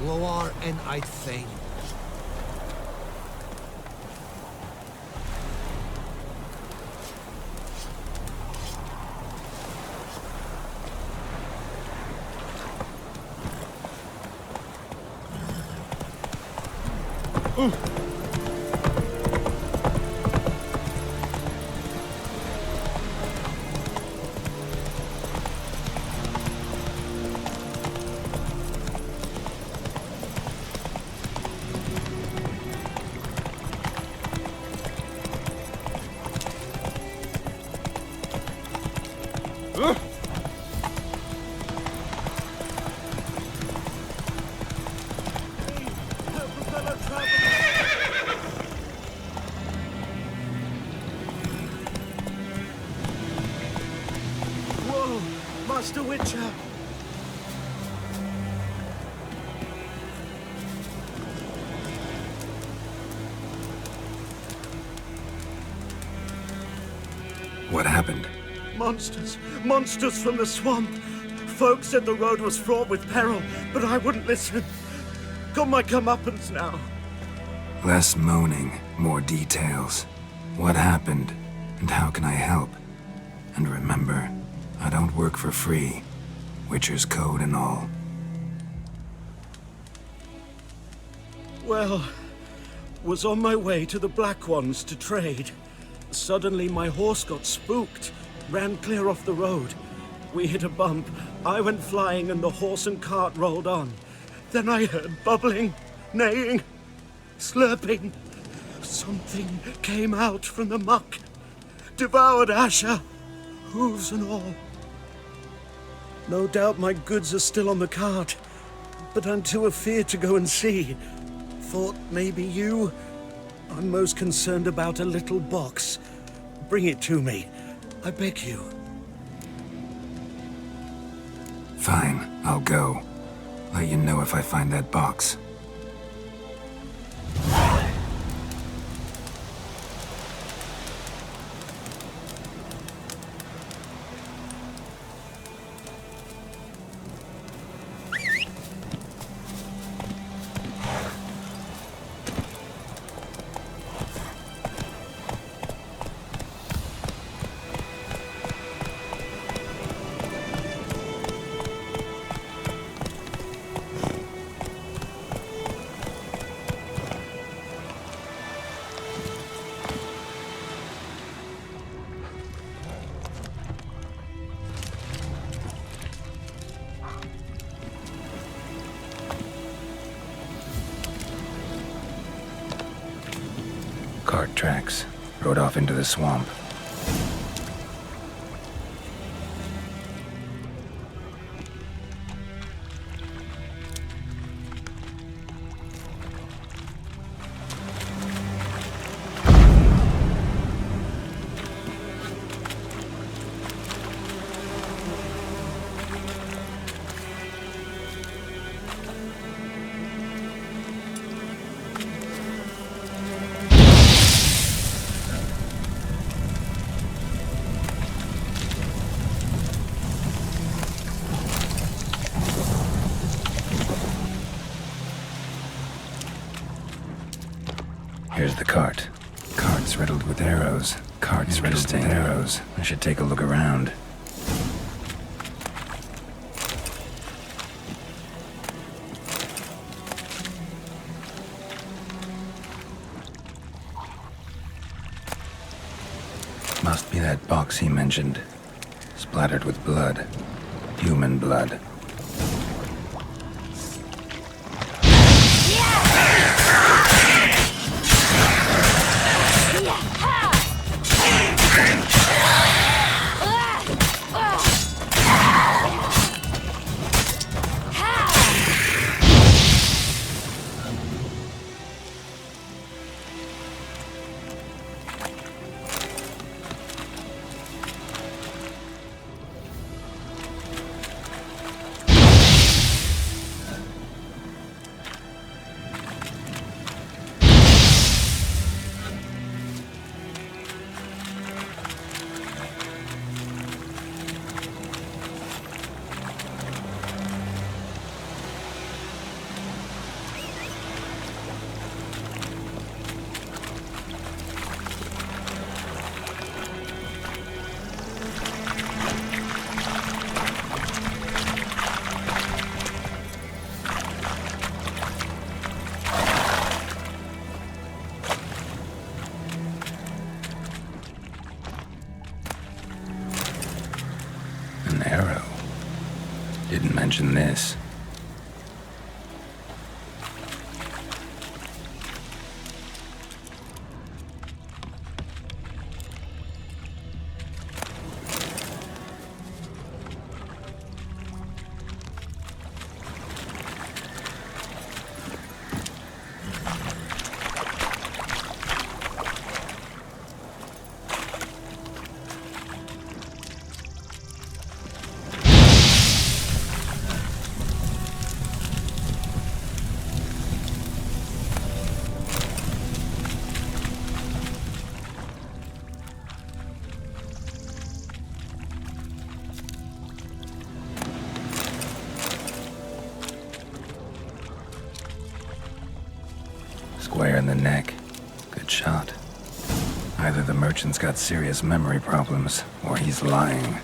Gloar and I'd fain. Whoa, Master Witcher! What happened? Monsters! Monsters from the swamp! Folk said the road was fraught with peril, but I wouldn't listen. Got my comeuppance now. Less moaning, more details. What happened, and how can I help? And remember, I don't work for free. Witcher's code and all. Well, was on my way to the Black Ones to trade. Suddenly my horse got spooked, ran clear off the road. We hit a bump, I went flying and the horse and cart rolled on. Then I heard bubbling, neighing, slurping. Something came out from the muck, devoured Asher, hooves and all. No doubt my goods are still on the cart, but I'm too afeard to go and see. Thought maybe you? I'm most concerned about a little box. Bring it to me, I beg you. Fine, I'll go. Let you know if I find that box. Cart tracks. Rode off into the swamp. Here's the cart. Cart's riddled with arrows. Cart's riddled with arrows. I should take a look around. Must be that box he mentioned. Splattered with blood. Human blood. mention this. Square in the neck. Good shot. Either the merchant's got serious memory problems, or he's lying.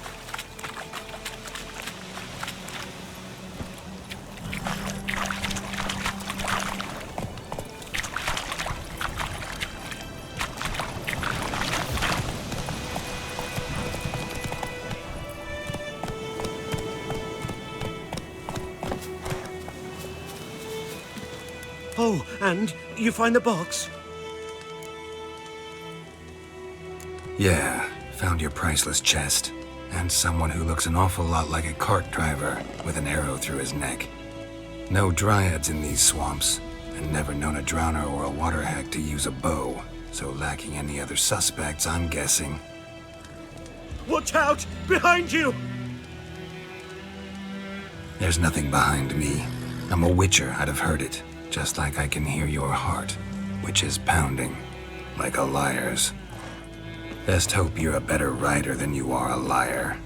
Oh, and you find the box? Yeah, found your priceless chest. And someone who looks an awful lot like a cart driver with an arrow through his neck. No dryads in these swamps, and never known a drowner or a water hag to use a bow. So lacking any other suspects, I'm guessing. Watch out! Behind you! There's nothing behind me. I'm a witcher, I'd have heard it. Just like I can hear your heart, which is pounding, like a liar's. Best hope you're a better writer than you are a liar.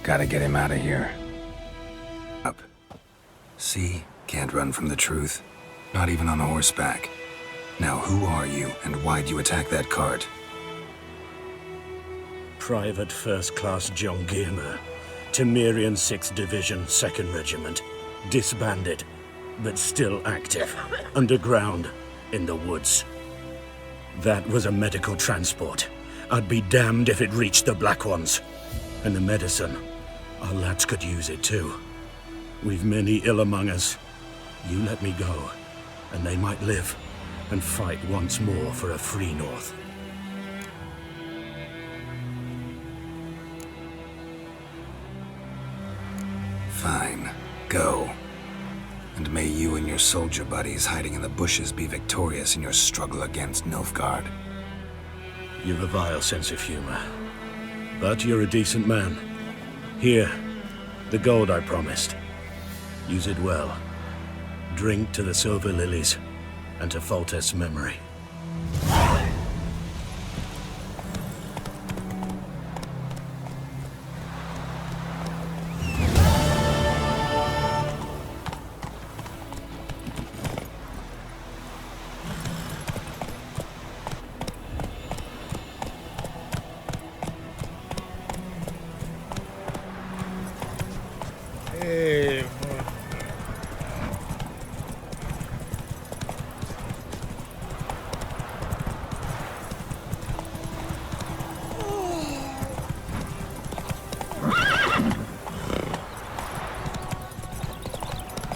Gotta get him out of here. Up. See? Can't run from the truth. Not even on horseback. Now who are you, and why'd you attack that cart? Private First Class John Giermer, Temerian 6th Division, 2nd Regiment. Disbanded, but still active. Underground, in the woods. That was a medical transport. I'd be damned if it reached the Black Ones. And the medicine. Our lads could use it too. We've many ill among us. You let me go, and they might live and fight once more for a free North. Fine. Go. And may you and your soldier buddies hiding in the bushes be victorious in your struggle against Nilfgaard. You've a vile sense of humor. But you're a decent man. Here, the gold I promised. Use it well. Drink to the silver lilies, and to Foltest's memory.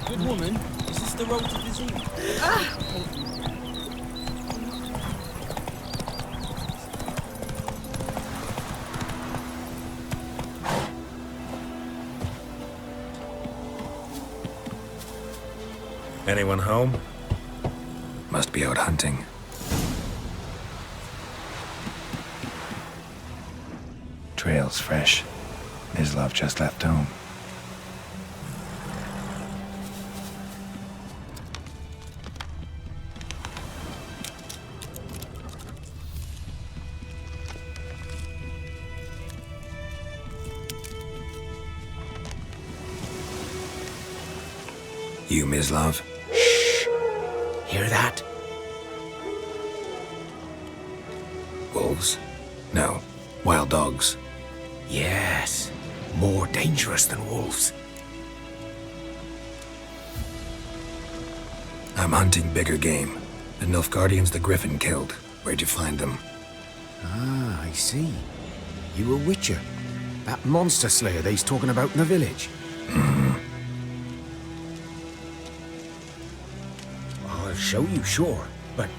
Good woman, is this the road to disease? Anyone home? Must be out hunting. Trail's fresh. Mislav just left home. You, Mislav? Hear that? Wolves? No. Wild dogs. Yes. More dangerous than wolves. I'm hunting bigger game. The Nilfgaardians the Griffin killed. Where'd you find them? Ah, I see. You a witcher. That monster slayer they's talking about in the village. I'll show you, sure. But,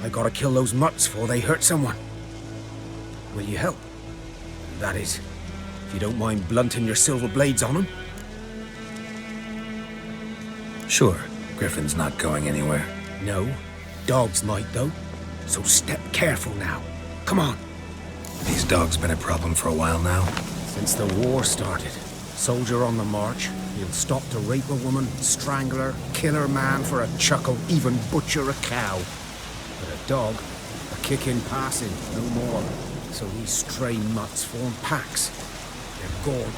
I gotta kill those mutts before they hurt someone. Will you help? That is, if you don't mind blunting your silver blades on them. Sure. Griffin's not going anywhere. No. Dogs might, though. So step careful now. Come on. These dogs been a problem for a while now. Since the war started. Soldier on the march. He'll stop to rape a woman, strangle her, kill her man for a chuckle, even butcher a cow. But a dog, a kick in passing, no more. So these stray mutts form packs. They're gaunt,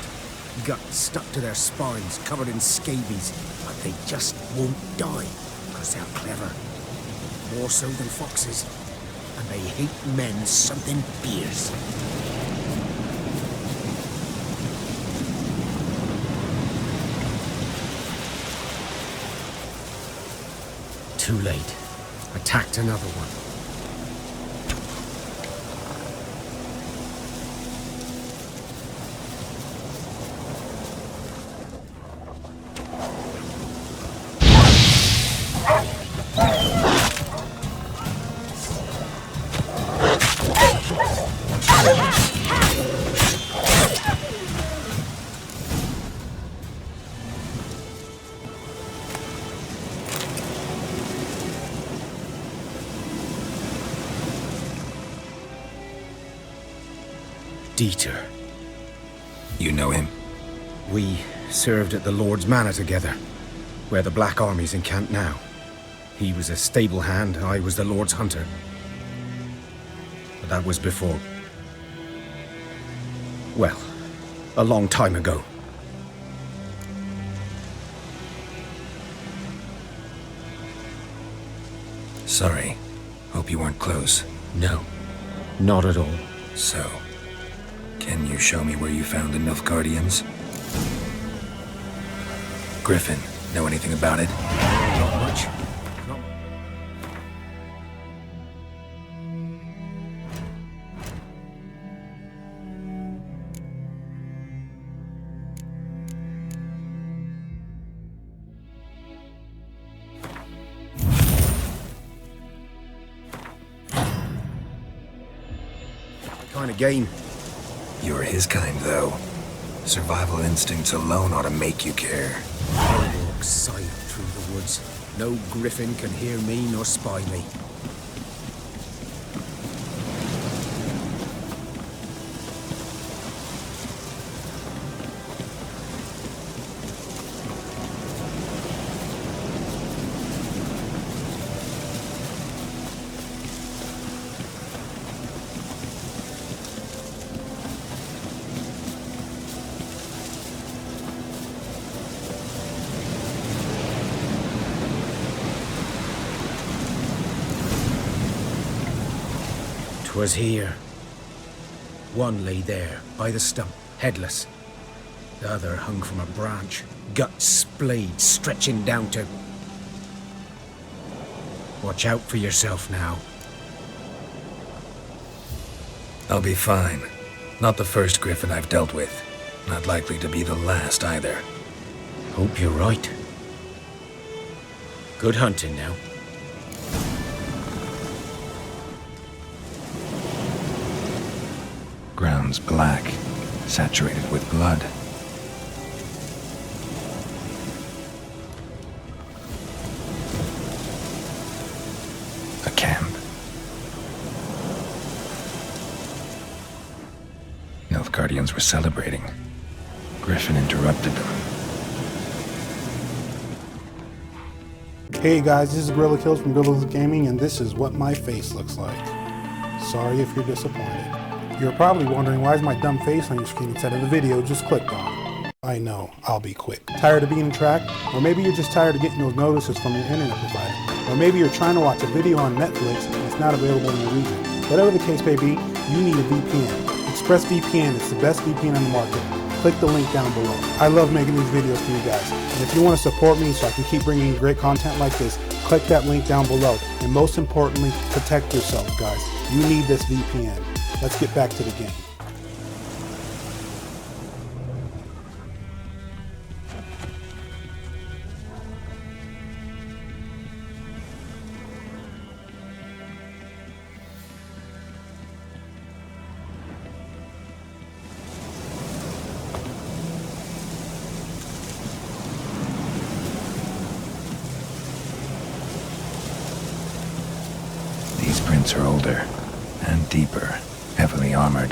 guts stuck to their spines, covered in scabies, but they just won't die, because they're clever. More so than foxes. And they hate men something fierce. Too late. Attacked another one. Dieter. You know him? We served at the Lord's Manor together, where the Black Army's encamped now. He was a stable hand, I was the Lord's hunter. But that was before... well, a long time ago. Sorry. Hope you weren't close. No, not at all. So, can you show me where you found the Nilfgaardians? Griffin, know anything about it? Not much. Not... kind of game. You're his kind, though. Survival instincts alone ought to make you care. I walk silent through the woods. No griffin can hear me nor spy me. Was here. One lay there, by the stump, headless. The other hung from a branch, guts splayed, stretching down to... Watch out for yourself now. I'll be fine. Not the first griffin I've dealt with. Not likely to be the last either. Hope you're right. Good hunting now. Ground's black, saturated with blood. A camp. Nilfgaardians were celebrating. Griffin interrupted them. Hey guys, this is Gorilla Kills from Gorilla Gaming, and this is what my face looks like. Sorry if you're disappointed. You're probably wondering why is my dumb face on your screen instead of the video just clicked on. I know, I'll be quick. Tired of being tracked? Or maybe you're just tired of getting those notices from your internet provider. Or maybe you're trying to watch a video on Netflix and it's not available in your region. Whatever the case may be, you need a VPN. ExpressVPN is the best VPN on the market. Click the link down below. I love making these videos for you guys. And if you want to support me so I can keep bringing you great content like this, click that link down below. And most importantly, protect yourself, guys. You need this VPN. Let's get back to the game. These prints are older and deeper, heavily armored.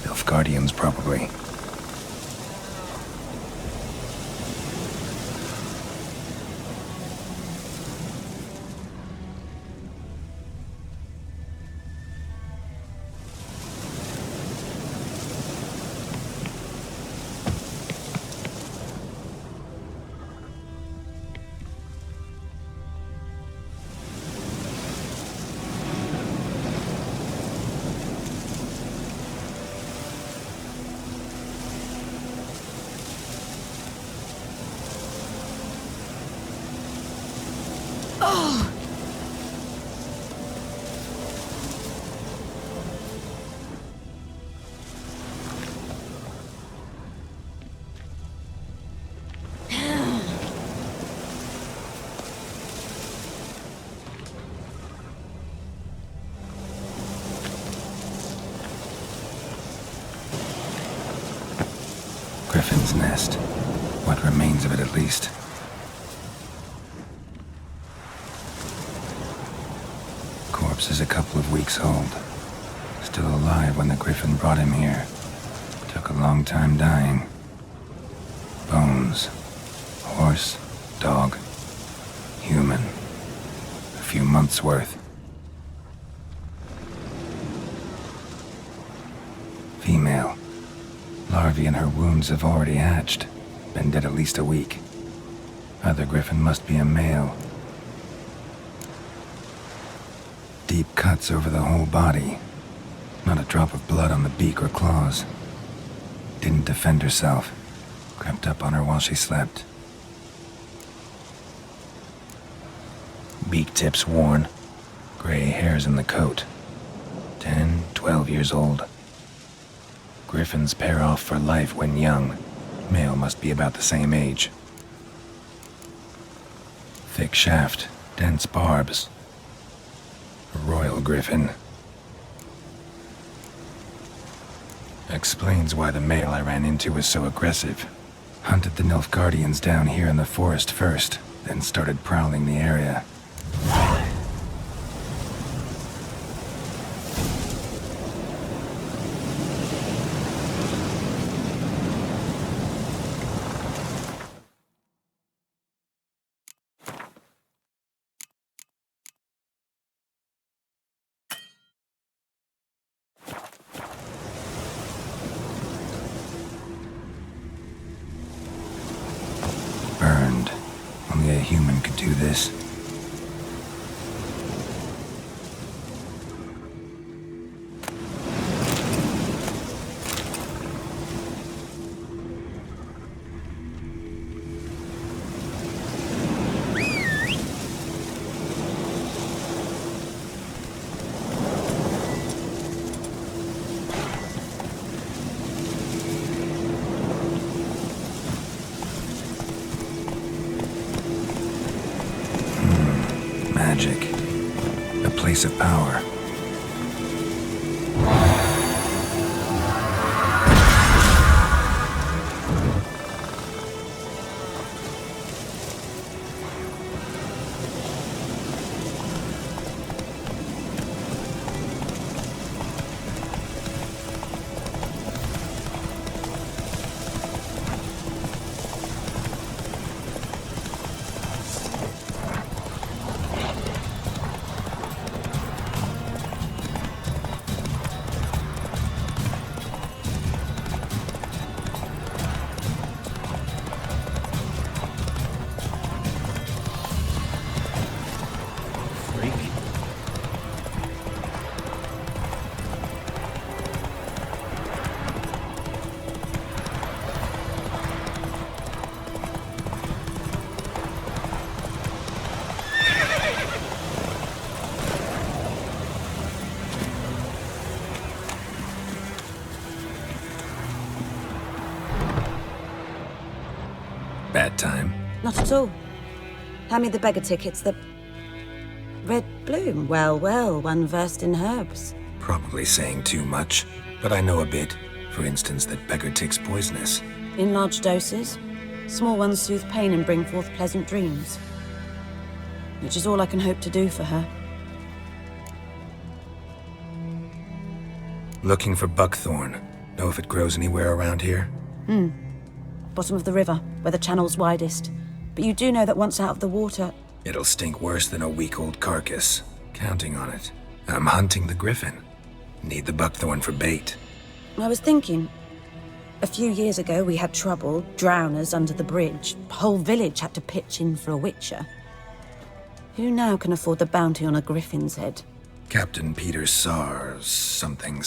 Nilfgaardians, probably. Griffin's nest. What remains of it, at least. Corpse is a couple of weeks old. Still alive when the Griffin brought him here. Took a long time dying. Bones. Horse. Dog. Human. A few months' worth. Female. Larvae in her wounds have already hatched. Been dead at least a week. Other Griffin must be a male. Deep cuts over the whole body. Not a drop of blood on the beak or claws. Didn't defend herself. Crept up on her while she slept. Beak tips worn. Gray hairs in the coat. 10, 12 years old. Griffins pair off for life when young. Male must be about the same age. Thick shaft, dense barbs. A royal griffin. Explains why the male I ran into was so aggressive. Hunted the Nilfgaardians down here in the forest first, then started prowling the area. Burned. Only a human could do this. Magic. A place of power. Not at all. Hand me the beggar tickets, the... Red bloom. Well, well, one versed in herbs. Probably saying too much, but I know a bit. For instance, that beggar tick's poisonous. In large doses. Small ones soothe pain and bring forth pleasant dreams. Which is all I can hope to do for her. Looking for buckthorn. Know if it grows anywhere around here? Bottom of the river, where the channel's widest. But you do know that once out of the water... It'll stink worse than a week-old carcass. Counting on it. I'm hunting the griffin. Need the buckthorn for bait. I was thinking... A few years ago, we had trouble, drowners under the bridge. The whole village had to pitch in for a witcher. Who now can afford the bounty on a griffin's head? Captain Peter Sars, something.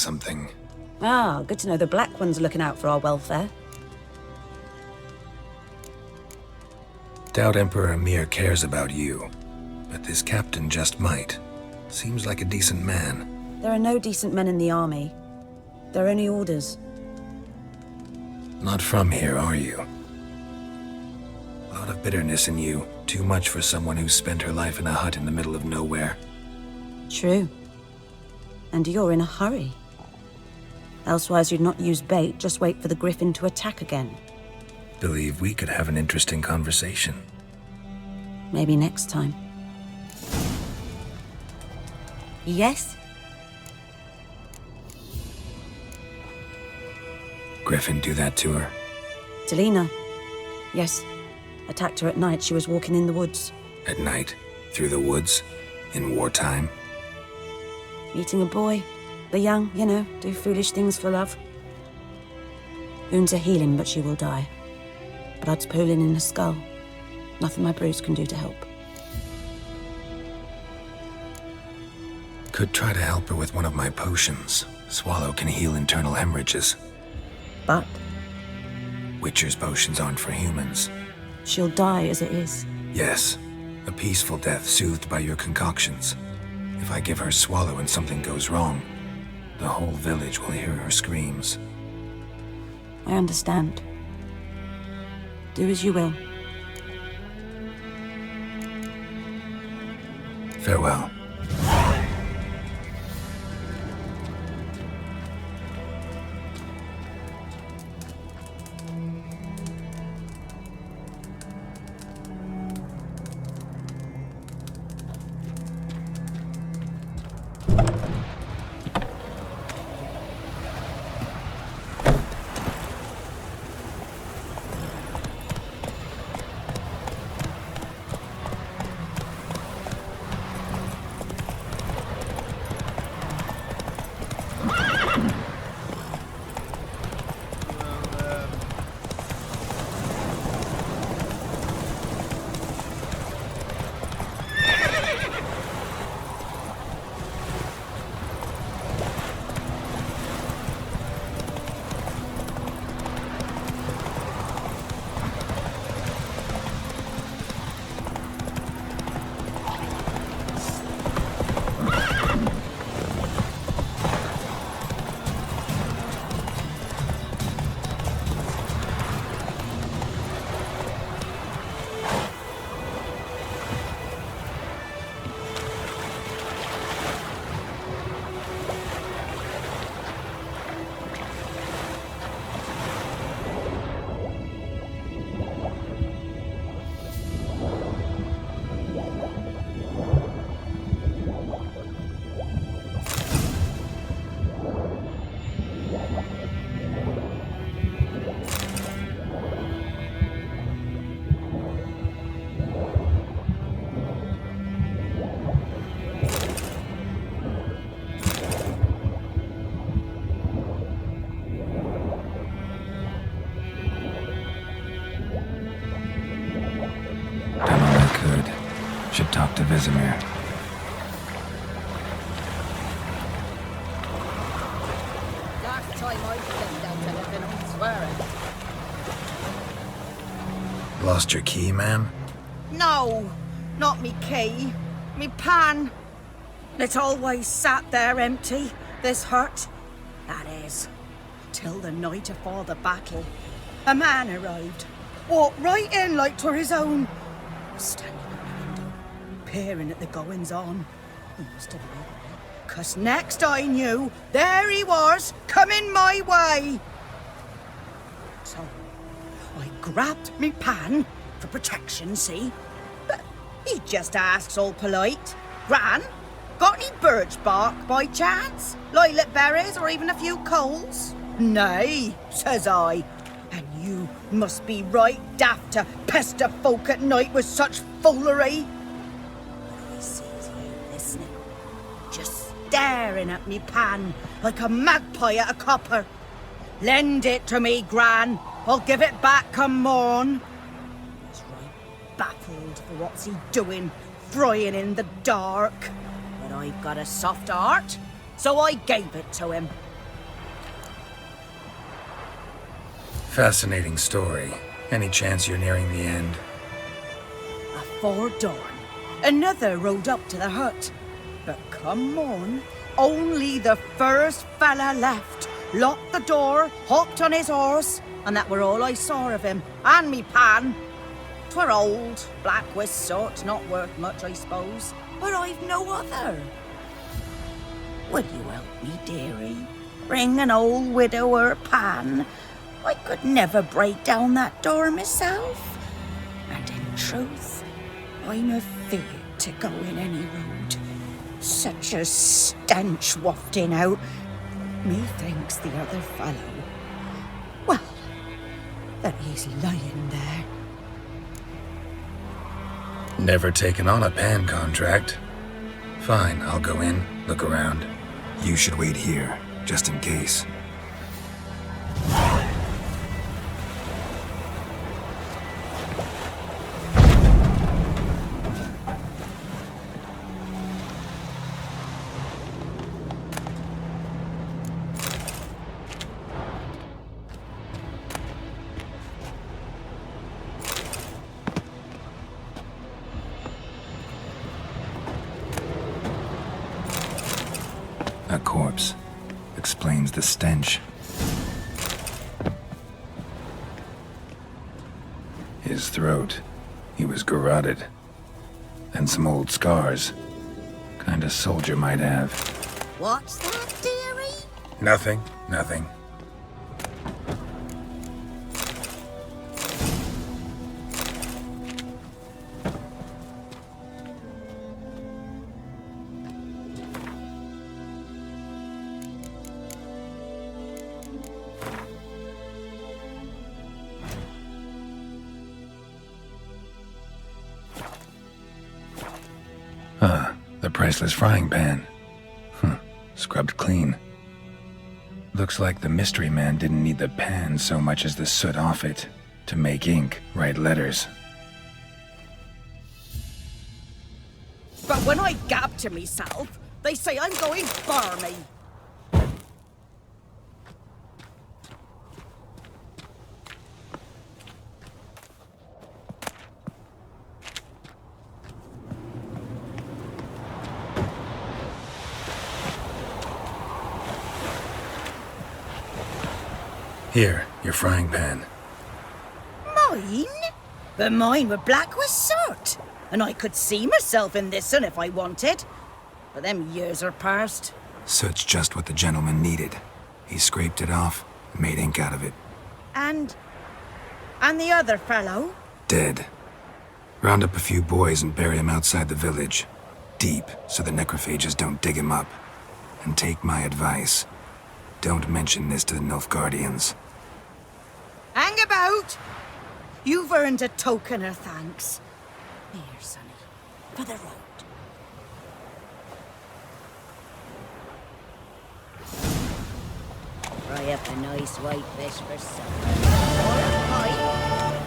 Ah, good to know the Black One's looking out for our welfare. Doubt Emperor Emir cares about you, but this captain just might. Seems like a decent man. There are no decent men in the army. They're only orders. Not from here, are you? A lot of bitterness in you. Too much for someone who spent her life in a hut in the middle of nowhere. True. And you're in a hurry. Elsewise you'd not use bait, just wait for the griffin to attack again. Believe we could have an interesting conversation. Maybe next time. Yes? Griffin do that to her? Delina. Yes. Attacked her at night. She was walking in the woods. At night? Through the woods? In wartime? Meeting a boy. The young, you know, do foolish things for love. Wounds are healing, but she will die. Blood's pooling in her skull. Nothing my brews can do to help. Could try to help her with one of my potions. Swallow can heal internal hemorrhages. But Witcher's potions aren't for humans. she'll die as it is. Yes, a peaceful death soothed by your concoctions. If I give her Swallow and something goes wrong, the whole village will hear her screams. I understand. Do as you will. Farewell. Should talk to Vesemir. Last time I stepped out anything, I'm swearing. Lost your key, ma'am? No, not me key. Me pan. It always sat there empty, this hut. That is, till the night afore the battle. A man arrived. walked right in like 'twere his own. Was standing at the window, peering at the goings-on. He must have known, 'cause next I knew, there he was, coming my way. So, I grabbed me pan for protection, see? But he just asks all polite, Gran, got any birch bark by chance? Lilac berries or even a few coals? Nay, says I. And you must be right daft to pester folk at night with such foolery. What I sees you listening, just staring at me pan like a magpie at a copper. Lend it to me, Gran. I'll give it back come morn. He's right baffled for what's he doing, frying in the dark. But I've got a soft heart, so I gave it to him. Fascinating story. Any chance you're nearing the end? Afore dawn, another rode up to the hut. But come morn, only the first fella left. Locked the door, hopped on his horse, and that were all I saw of him, and me pan. 'Twere old, black-wist sort, not worth much, I suppose, but I've no other. Will you help me, dearie? Bring an old widower pan. I could never break down that door myself. And in truth, I'm afeard to go in any road. Such a stench wafting out. Methinks the other fellow, well, that he's lying there. Never taken on a pan contract. Fine, I'll go in, look around. You should wait here, just in case. A corpse. Explains the stench. His throat. He was garroted. And some old scars. Kind of soldier might have. What's that, dearie? Nothing. The priceless frying pan. Scrubbed clean. Looks like the mystery man didn't need the pan so much as the soot off it to make ink, write letters. But when I gab to myself, they say I'm going barmy. Here, your frying pan. Mine? But mine were black with soot, and I could see myself in this one if I wanted. But them years are past. Soot's just what the gentleman needed. He scraped it off, made ink out of it. And the other fellow? Dead. Round up a few boys and bury him outside the village. Deep, so the necrophages don't dig him up. And take my advice. Don't mention this to the Nilfgaardians. Hang about! You've earned a token of thanks. Here, sonny, for the road. Fry up a nice white fish for supper. Or a pie.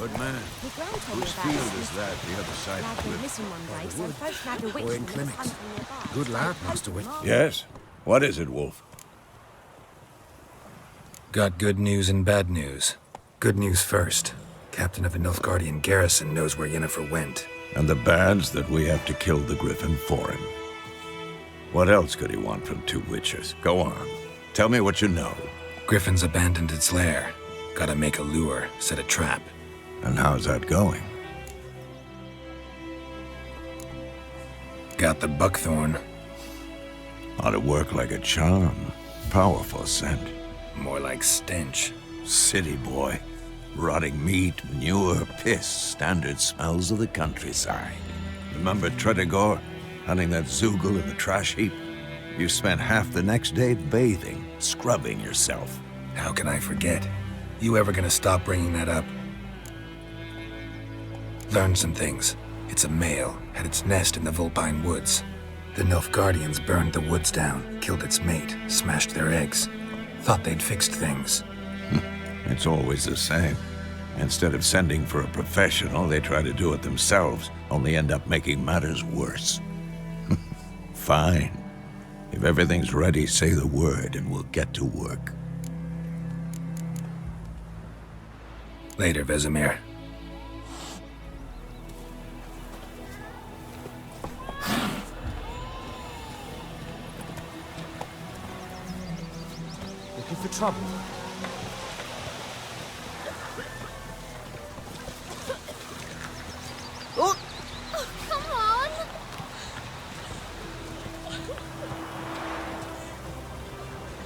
Good man. My gran told me Whose about field it. is that the other side Lad of the went river? missing one day, so both nagged a witch Boy in and was clinics. hunting nearby. Good lad, Master Wit. Yes? What is it, Wolf? Got good news and bad news. Good news first. Captain of the Nilfgaardian garrison knows where Yennefer went. And the bad's that we have to kill the Griffin for him. What else could he want from two witchers? Go on. Tell me what you know. Griffin's abandoned its lair. Gotta make a lure, set a trap. And how's that going? Got the buckthorn. Ought to work like a charm. Powerful scent. More like stench. City boy. Rotting meat, manure, piss. Standard smells of the countryside. Remember Tredegor? Hunting that Zoogle in the trash heap? You spent half the next day bathing, scrubbing yourself. How can I forget? You ever gonna stop bringing that up? Learned some things. It's a male, had its nest in the Vulpine Woods. The Nilfgaardians burned the woods down, killed its mate, smashed their eggs. Thought they'd fixed things. It's always the same. Instead of sending for a professional, they try to do it themselves, only end up making matters worse. Fine. If everything's ready, say the word and we'll get to work. Later, Vesemir. Looking for trouble? Oh, Come on!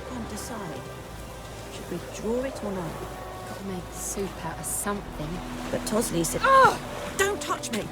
Can't decide. Should we draw it or not? Gotta make soup out of something. But Tosley said... Ah! Don't touch me!